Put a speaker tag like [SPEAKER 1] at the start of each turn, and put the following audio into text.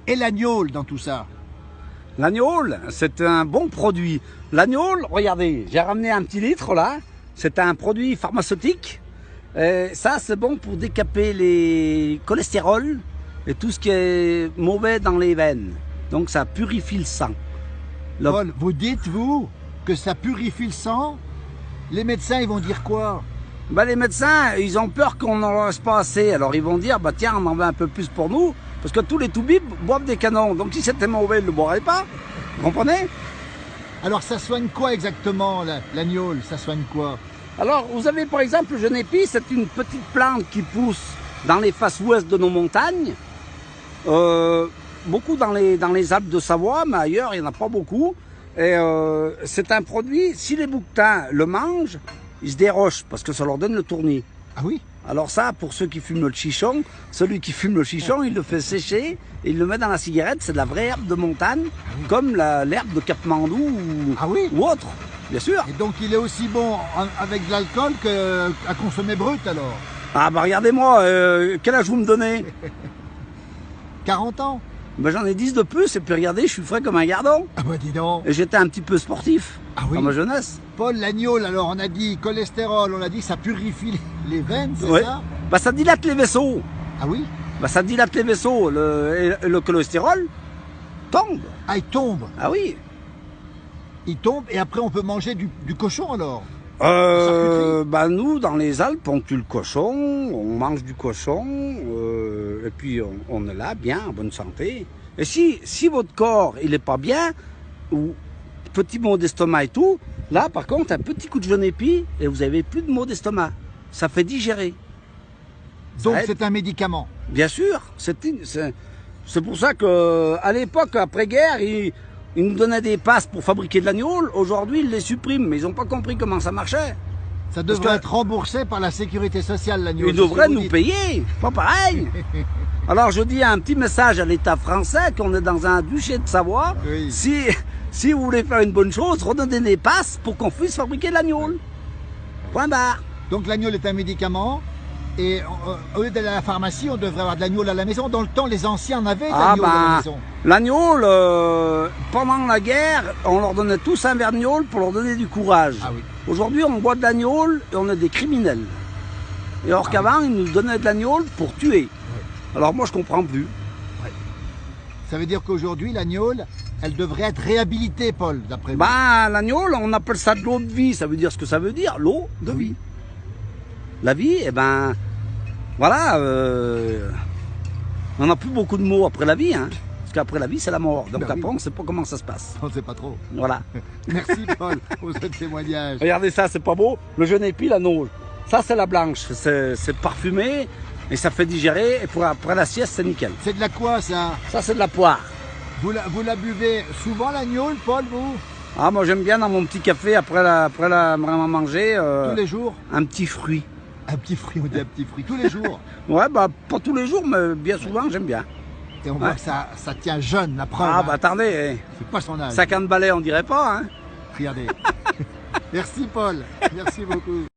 [SPEAKER 1] Et l'agnole dans tout ça?
[SPEAKER 2] L'agnole, c'est un bon produit. L'agnole, regardez, j'ai ramené un petit litre là. C'est un produit pharmaceutique. Et ça, c'est bon pour décaper les cholestérols et tout ce qui est mauvais dans les veines. Donc ça purifie le sang.
[SPEAKER 1] Paul, vous dites, vous, que ça purifie le sang? Les médecins, ils vont dire quoi?
[SPEAKER 2] Bah, les médecins, ils ont peur qu'on n'en reste pas assez. Alors ils vont dire, bah tiens, on en veut un peu plus pour nous. Parce que tous les toubibs boivent des canons. Donc si c'était mauvais, ils ne le boiraient pas. Vous comprenez?
[SPEAKER 1] Alors ça soigne quoi exactement, l'agnole? Ça soigne quoi?
[SPEAKER 2] Alors, vous avez par exemple le genépi, c'est une petite plante qui pousse dans les faces ouest de nos montagnes. Beaucoup dans les Alpes de Savoie, mais ailleurs, il n'y en a pas beaucoup. Et c'est un produit, si les bouquetins le mangent, ils se dérochent parce que ça leur donne le tournis.
[SPEAKER 1] Ah oui?
[SPEAKER 2] Alors ça, pour ceux qui fument le chichon, celui qui fume le chichon, il le fait sécher et il le met dans la cigarette. C'est de la vraie herbe de montagne, comme l'herbe de Katmandou ou autre, bien sûr.
[SPEAKER 1] Et donc il est aussi bon avec de l'alcool qu'à consommer brut alors?
[SPEAKER 2] Ah bah regardez-moi, quel âge vous me donnez?
[SPEAKER 1] 40 ans?
[SPEAKER 2] Ben, j'en ai 10 de plus et puis regardez, je suis frais comme un gardon.
[SPEAKER 1] Ah bah dis donc.
[SPEAKER 2] Et j'étais un petit peu sportif dans ma jeunesse.
[SPEAKER 1] Paul, l'agnole, alors on a dit cholestérol, on a dit que ça purifie les veines, c'est ça?
[SPEAKER 2] Bah ça dilate les vaisseaux.
[SPEAKER 1] Ah oui?
[SPEAKER 2] Bah ça dilate les vaisseaux, le cholestérol tombe.
[SPEAKER 1] Ah, il tombe?
[SPEAKER 2] Ah oui.
[SPEAKER 1] Il tombe et après on peut manger du cochon alors?
[SPEAKER 2] Bah nous, dans les Alpes, on tue le cochon, on mange du cochon, et puis on est là, bien, en bonne santé. Et si votre corps, il est pas bien, ou petit maux d'estomac et tout, là, par contre, un petit coup de genépi, et vous avez plus de maux d'estomac. Ça fait digérer.
[SPEAKER 1] Donc c'est un médicament?
[SPEAKER 2] Bien sûr, c'est pour ça qu'à l'époque, après-guerre, ils nous donnaient des passes pour fabriquer de l'agnole. Aujourd'hui, ils les suppriment, mais ils n'ont pas compris comment ça marchait.
[SPEAKER 1] Ça devrait être remboursé par la sécurité sociale, l'agnole.
[SPEAKER 2] Ils devraient nous payer, pas pareil. Alors je dis un petit message à l'État français qu'on est dans un duché de Savoie.
[SPEAKER 1] Oui.
[SPEAKER 2] Si vous voulez faire une bonne chose, redonnez des passes pour qu'on puisse fabriquer de l'agnole. Point barre.
[SPEAKER 1] Donc l'agnole est un médicament. Et au lieu d'aller à la pharmacie, on devrait avoir de l'agnole à la maison. Dans le temps, les anciens en avaient de l'agnole à la maison.
[SPEAKER 2] L'agnole, pendant la guerre, on leur donnait tous un verre d'agnole pour leur donner du courage.
[SPEAKER 1] Ah oui.
[SPEAKER 2] Aujourd'hui, on boit de l'agnole et on est des criminels. Et alors qu'avant, ils nous donnaient de l'agnole pour tuer. Oui. Alors moi, je comprends plus.
[SPEAKER 1] Oui. Ça veut dire qu'aujourd'hui, l'agnole, elle devrait être réhabilitée, Paul, d'après vous?
[SPEAKER 2] Ben, l'agnole, on appelle ça de l'eau de vie. Ça veut dire ce que ça veut dire, l'eau de vie. La vie, eh ben... Voilà, on n'a plus beaucoup de mots après la vie, hein, parce qu'après la vie, c'est la mort. Donc après, on ne sait pas comment ça se passe.
[SPEAKER 1] On ne sait pas trop.
[SPEAKER 2] Voilà.
[SPEAKER 1] Merci Paul pour ce témoignage.
[SPEAKER 2] Regardez ça, c'est pas beau? Le genépi, la nôle. Ça, c'est la blanche. C'est parfumé et ça fait digérer. Et après la sieste, c'est nickel.
[SPEAKER 1] C'est de la quoi, ça?
[SPEAKER 2] Ça, c'est de la poire.
[SPEAKER 1] Vous la buvez souvent, l'agnole, Paul, vous?
[SPEAKER 2] Ah, moi, j'aime bien dans mon petit café, après la manger.
[SPEAKER 1] Tous les jours?
[SPEAKER 2] Un petit fruit.
[SPEAKER 1] Un petit fruit, on dit un petit fruit, tous les jours?
[SPEAKER 2] Ouais, bah pas tous les jours, mais bien souvent, j'aime bien.
[SPEAKER 1] Et on voit que ça tient jeune, la preuve.
[SPEAKER 2] Ah, bah attendez.
[SPEAKER 1] C'est pas son âge.
[SPEAKER 2] 50 balais, on dirait pas, hein?
[SPEAKER 1] Regardez. Merci Paul, merci beaucoup.